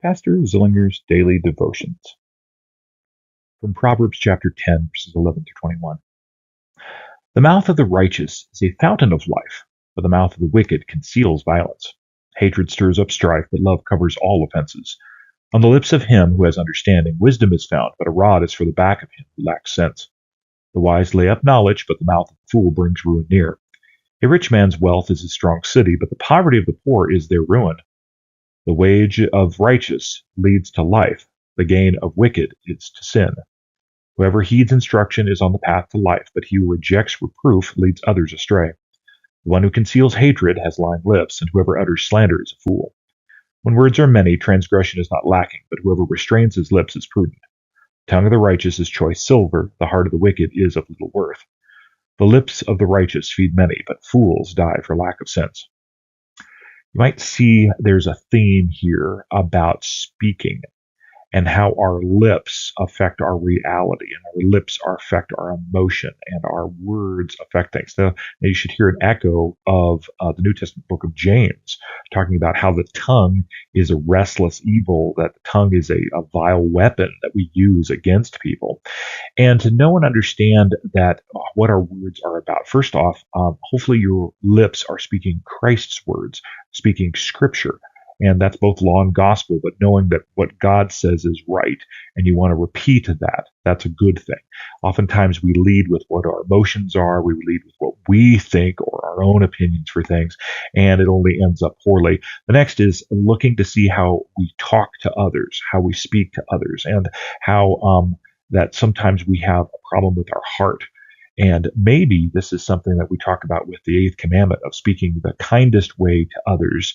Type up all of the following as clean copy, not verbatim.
Pastor Zillinger's Daily Devotions from Proverbs chapter 10, verses 11 through 21. The mouth of the righteous is a fountain of life, but the mouth of the wicked conceals violence. Hatred stirs up strife, but love covers all offenses. On the lips of him who has understanding, wisdom is found, but a rod is for the back of him who lacks sense. The wise lay up knowledge, but the mouth of the fool brings ruin near. A rich man's wealth is a strong city, but the poverty of the poor is their ruin. The wage of righteous leads to life. The gain of wicked is to sin. Whoever heeds instruction is on the path to life, but he who rejects reproof leads others astray. The one who conceals hatred has lying lips, and whoever utters slander is a fool. When words are many, transgression is not lacking, but whoever restrains his lips is prudent. The tongue of the righteous is choice silver, the heart of the wicked is of little worth. The lips of the righteous feed many, but fools die for lack of sense. You might see there's a theme here about speaking and how our lips affect our reality, and our lips affect our emotion, and our words affect things. Now you should hear an echo of the New Testament book of James, talking about how the tongue is a restless evil, that the tongue is a vile weapon that we use against people. And to know and understand that what our words are about. First off, hopefully your lips are speaking Christ's words, speaking Scripture. And that's both law and gospel, but knowing that what God says is right, and you want to repeat that, that's a good thing. Oftentimes we lead with what our emotions are, we lead with what we think or our own opinions for things, and it only ends up poorly. The next is looking to see how we talk to others, how we speak to others, and how that sometimes we have a problem with our heart. And maybe this is something that we talk about with the eighth commandment of speaking the kindest way to others,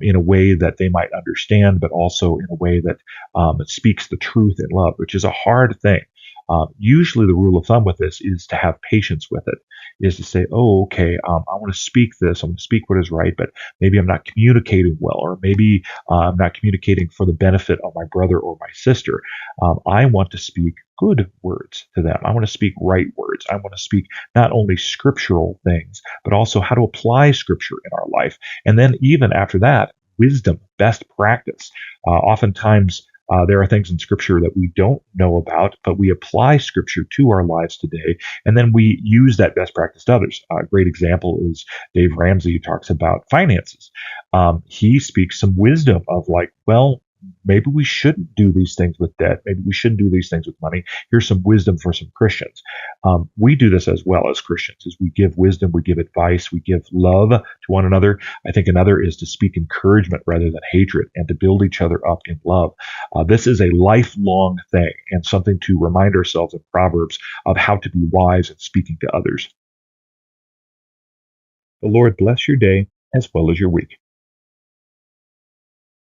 in a way that they might understand, but also in a way that speaks the truth in love, which is a hard thing. Usually the rule of thumb with this is to have patience with it, is to say, oh, okay, I want to speak this, I want to speak what is right, but maybe I'm not communicating well, or maybe I'm not communicating for the benefit of my brother or my sister. I want to speak good words to them. I want to speak right words. I want to speak not only scriptural things, but also how to apply scripture in our life. And then even after that, wisdom, best practice. Oftentimes, there are things in Scripture that we don't know about, but we apply Scripture to our lives today, and then we use that best practice to others. A great example is Dave Ramsey, who talks about finances. He speaks some wisdom of like, well, maybe we shouldn't do these things with debt. Maybe we shouldn't do these things with money. Here's some wisdom for some Christians. We do this as well as Christians, as we give wisdom, we give advice, we give love to one another. I think another is to speak encouragement rather than hatred, and to build each other up in love. This is a lifelong thing, and something to remind ourselves in Proverbs of how to be wise in speaking to others. The Lord bless your day as well as your week.